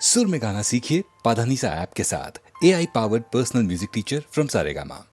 सुर में गाना सीखिए पाधानीसा ऐप के साथ। AI powered personal music teacher from Saregama.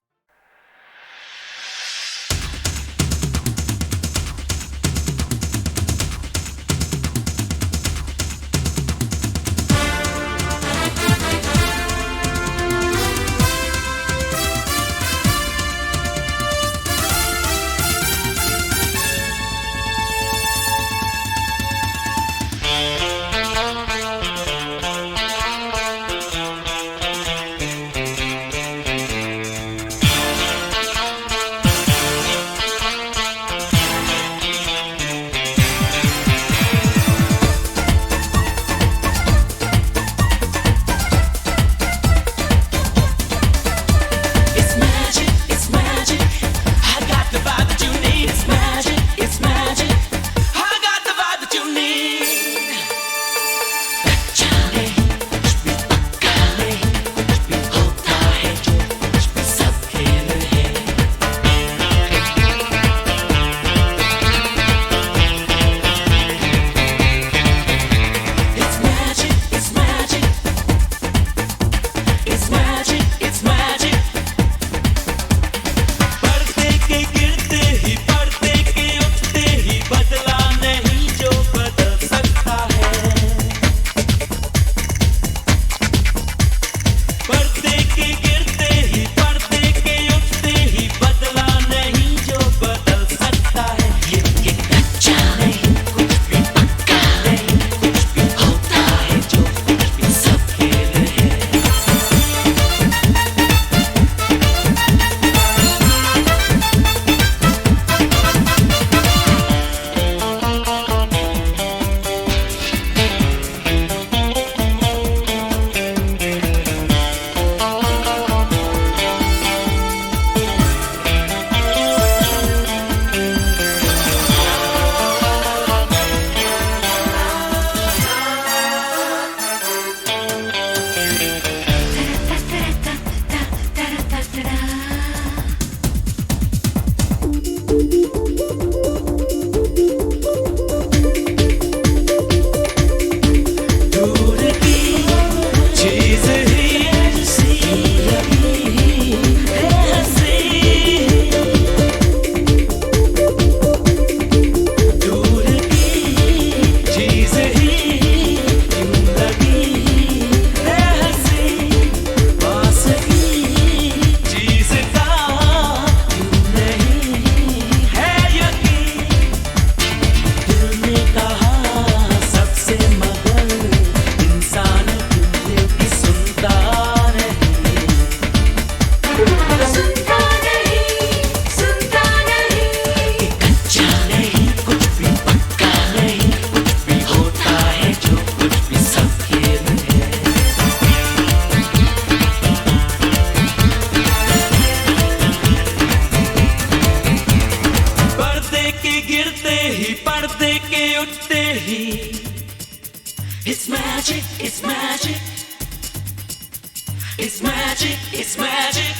It's magic, it's magic. It's magic, it's magic.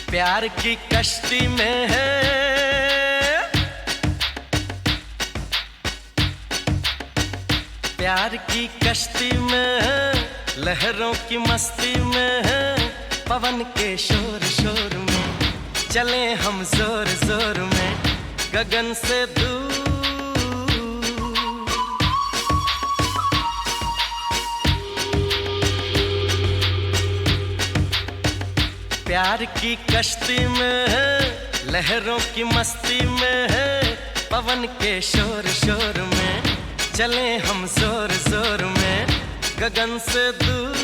प्यार की कश्ती में है, प्यार की कश्ती में है, लहरों की मस्ती में है, पवन के शोर शोर में चले हम जोर जोर में गगन से दूर। प्यार की कश्ती में है, लहरों की मस्ती में है, पवन के शोर शोर में चले हम जोर जोर में गगन से दूर।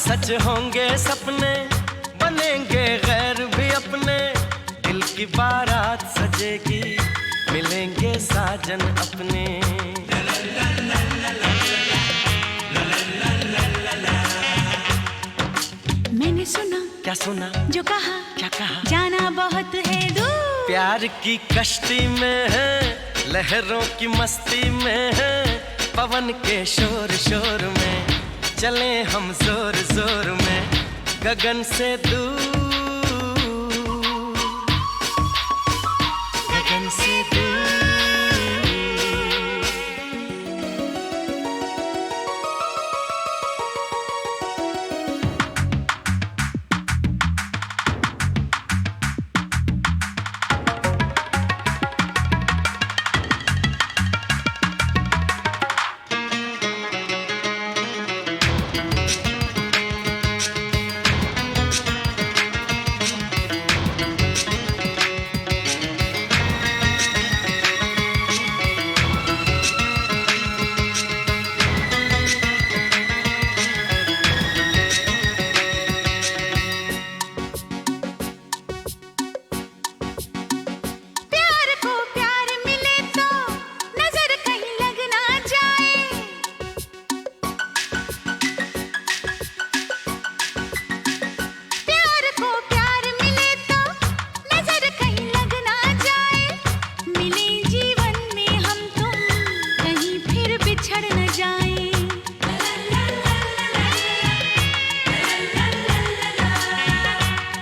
सच होंगे सपने, बनेंगे गैर भी अपने, दिल की बारात सजेगी, मिलेंगे साजन अपने। मैंने सुना, क्या सुना, जो कहा, क्या कहा, जाना बहुत है दूर। प्यार की कश्ती में है, लहरों की मस्ती में है, पवन के शोर शोर में चले हम जोर जोर में गगन से दूर, गगन से दूर।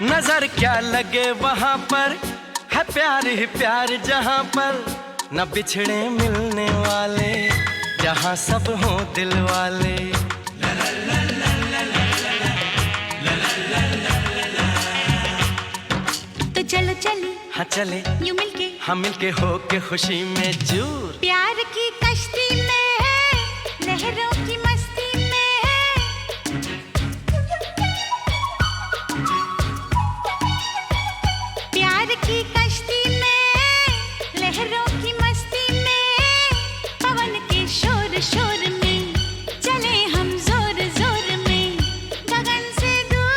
नजर क्या लगे वहां पर, है प्यार ही प्यार जहां पर, न बिछड़े मिलने वाले, जहां सब हों दिल वाले। तो चलो चले, हाँ चले, यूं मिलके, हम मिलके हो के खुशी में चूर। प्यार की कश्ती में है, लहरों की मस्ती में है, प्यार की कश्ती में, लहरों की मस्ती में, पवन के शोर शोर में चले हम जोर जोर में गगन से दूर।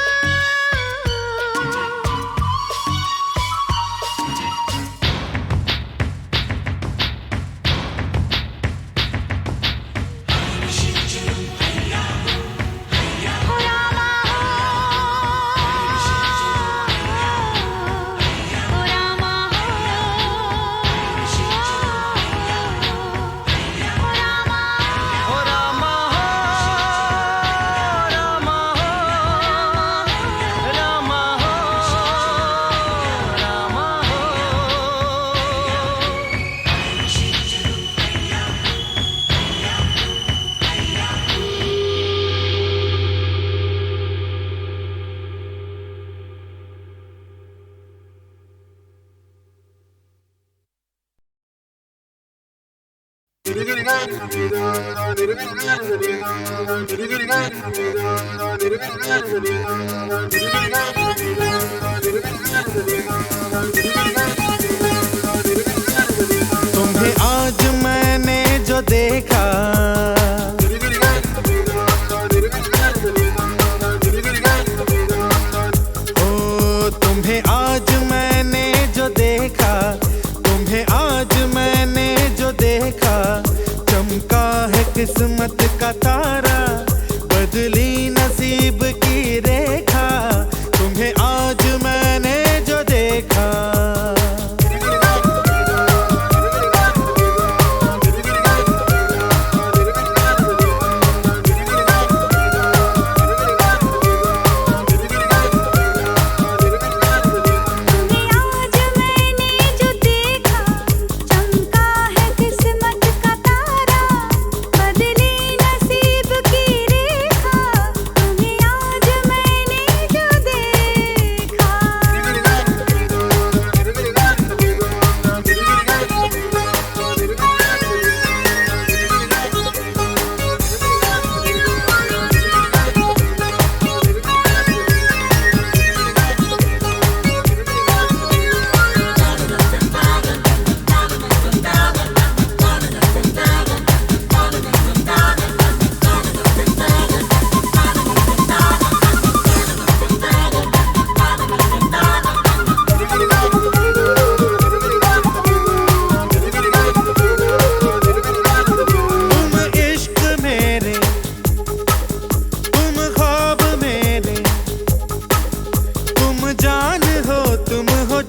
तुम्हें आज मैंने जो देखा, ओ तुम्हें आज मैंने जो देखा, तुम्हें आज मैंने जो देखा, चमका है किस्मत का तारा, बदली नसीब की रेखा। तुम्हें आज मैंने जो देखा,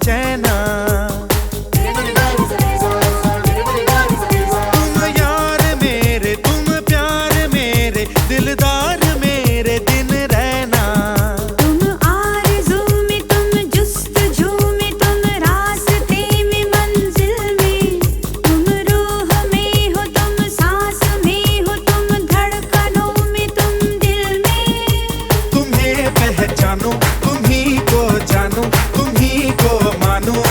चैना तुम यार मेरे, तुम प्यार मेरे, दिलदार मेरे दिन रहना। तुम आरज़ू में, तुम जुस्तजू में, तुम रास्ते में, मंजिल में, तुम रूह में हो, तुम सांस में हो, तुम धड़कनों में, तुम दिल में। तुम्हें पहचानो, तुम्ही को जानो, तुम्ही को मानो,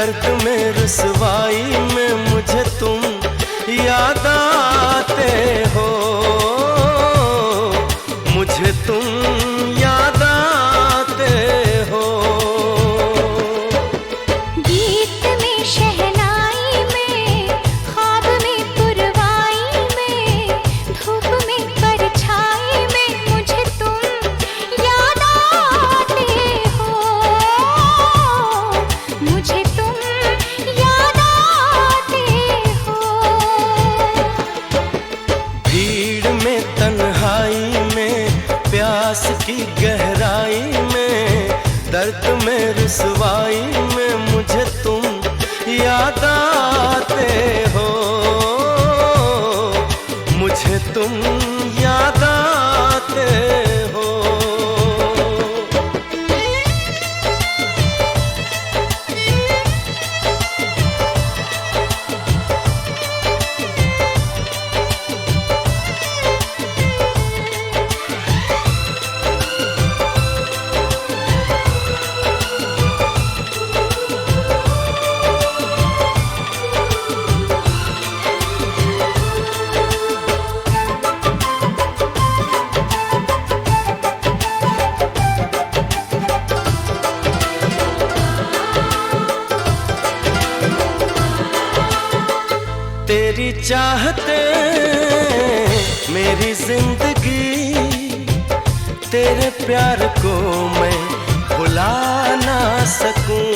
दर्द में रुसवाई में मुझे तुम याद आते हो, मुझे तुम याद आते हो। गीत में शहनाई में, ख्वाब में पुरवाई में, धूप में परछाई में मुझे तुम याद आते हो, मुझे तुम याद आते हो। भीड़ में तन्हाई में, प्यास की गहराई में, दर्द में रुसवाई में मुझे तुम याद आते हो, मुझे तुम याद आते हो। तेरी चाहते मेरी जिंदगी, तेरे प्यार को मैं भुला ना सकूं।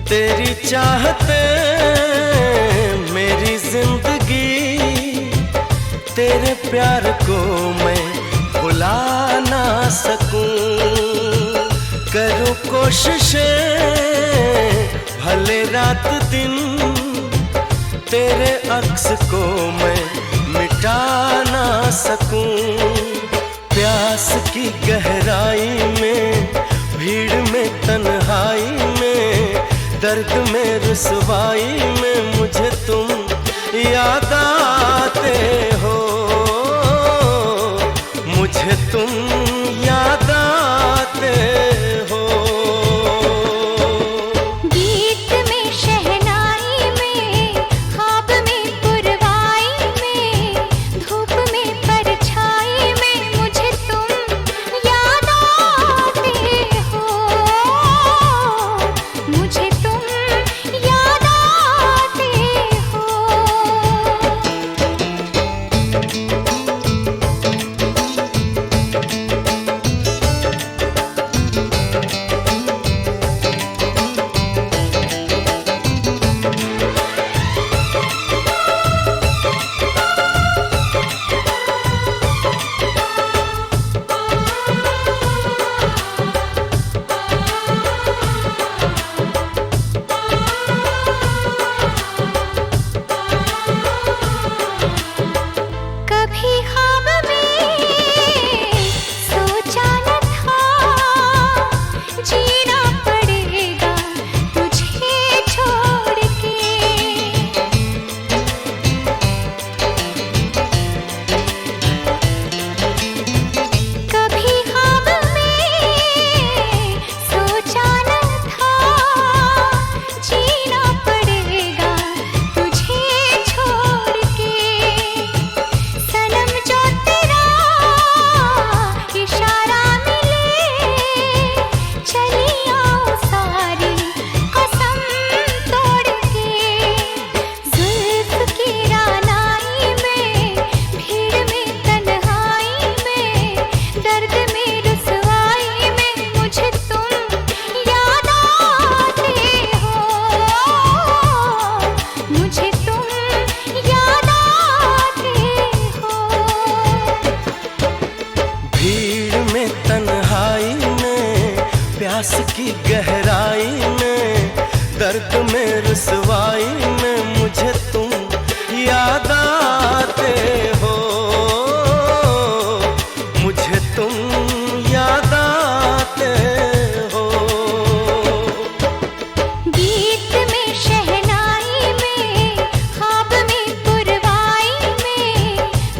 तेरी चाहते मेरी जिंदगी, तेरे प्यार को मैं भुला ना सकूं। करूं कोशिशें भले रात दिन, तेरे अक्स को मैं मिटा ना सकूं। प्यास की गहराई में, भीड़ में तन्हाई में, दर्द में रुसवाई में मुझे तुम याद आते हो, मुझे तुम याद आते हो। गीत में शहनाई में, ख्वाब में पुरवाई में, धूप में परछाई में मुझे तुम याद आते हो, मुझे तुम याद आते हो। कभी ख्वाब में सोचा न था, जीना पड़ेगा तुझे छोड़ के। कभी ख्वाब में सोचा न था, जीना पड़ेगा तुझे छोड़ के। सनम जो तेरा इशारा मिले, चली आऊं सारी कसम तोड़ के। जुल्फ की रानाई में, भीड़ में तन्हाई में, दर्द में रुसवाई में मुझे तुम याद आते हो, मुझे तुम याद आते हो। भीड़ में तन्हाई में, प्यास की गहराई में, दर्द में रुसवाई में मुझे तुम याद आते हो, मुझे तुम याद आते हो। गीत में शहनाई में, ख्वाब में पुरवाई में,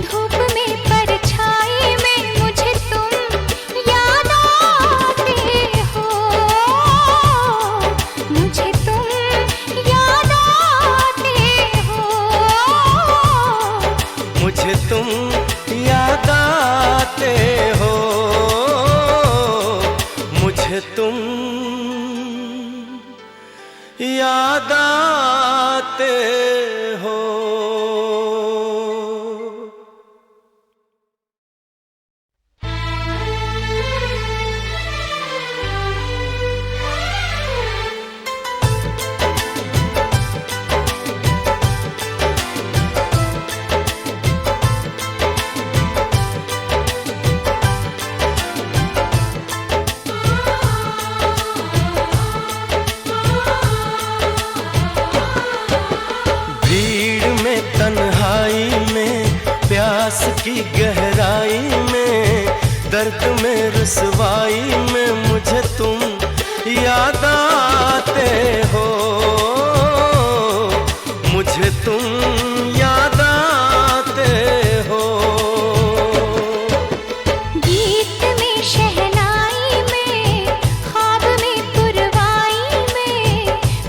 धूप में परछाई में मुझे तुम मुझे तुम याद आते हो। प्यास की गहराई में, दर्द में रुसवाई में मुझे तुम याद आते हो। मुझे तुम याद आते हो। गीत में शहनाई में, ख्वाब में पुरवाई में,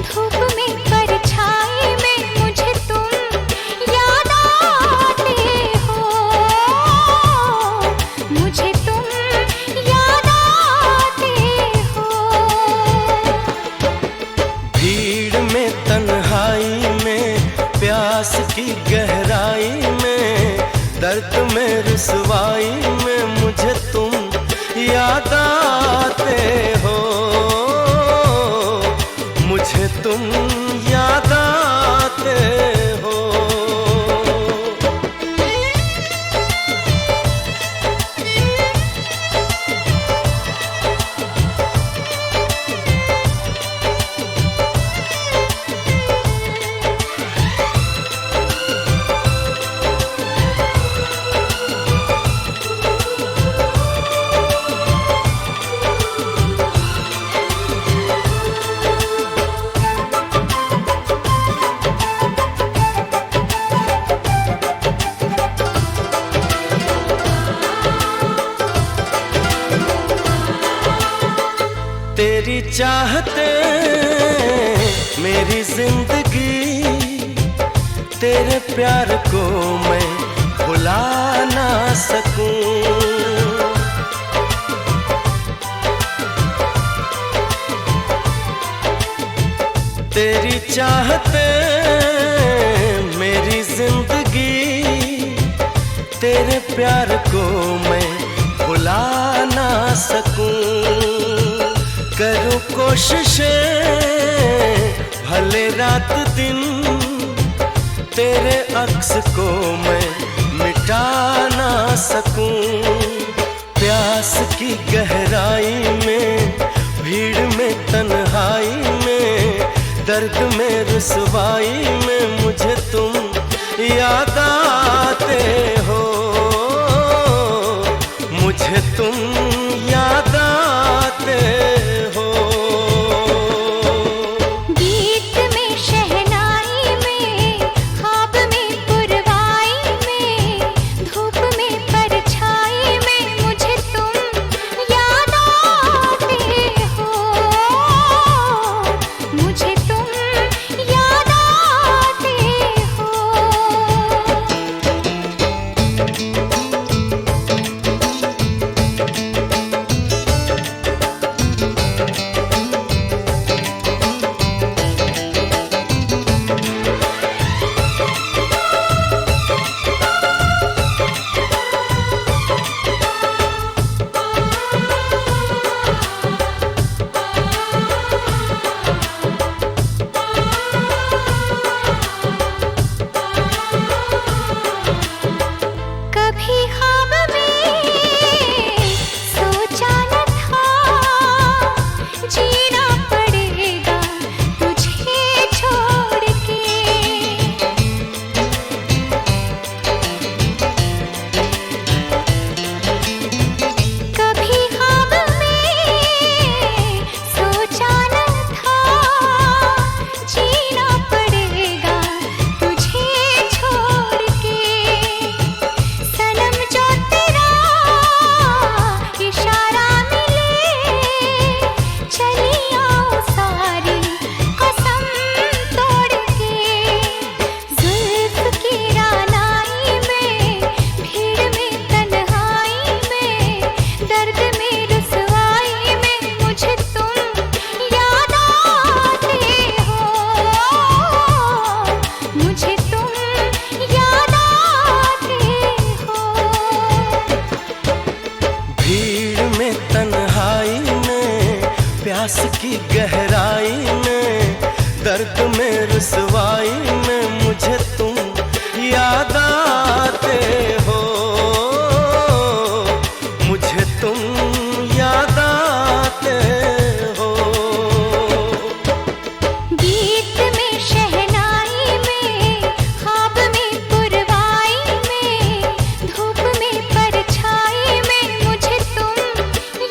धूप में परछाई में मुझे तुम याद आते हो। मुझे तुम याद आते हो। भीड़ में तन्हाई में, प्यास की गहराई में, दर्द में रुसवाई में मुझे तुम याद आते हो। मुझे तुम याद आते हो। तेरी चाहते मेरी जिंदगी, तेरे प्यार को मैं भुला ना सकूं। तेरी चाहते मेरी जिंदगी, तेरे प्यार को मैं भुला ना सकूं। करूं कोशिशें भले रात दिन, तेरे अक्स को मैं मिटा ना सकूं। प्यास की गहराई में, भीड़ में तन्हाई में, दर्द में रुसवाई में मुझे तुम याद आते हो। मुझे तुम याद आते हो। गीत में शहनाई में, ख्वाब में पुरवाई में, धूप में परछाई में मुझे तुम याद आते हो। मुझे तुम याद आते हो। प्यास की गहराई में, दर्द में रुसवाई में मुझे तुम याद आते हो, मुझे तुम याद आते हो। गीत में शहनाई में, ख्वाब में पुरवाई में, धूप में परछाई में मुझे तुम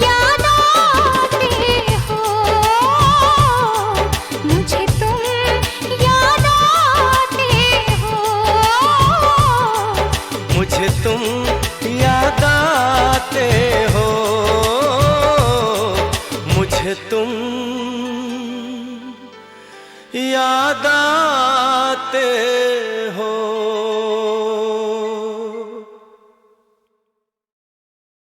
याद आते हो, मुझे तुम याद आते हो, मुझे तुम याद आते हो, मुझे तुम याद आते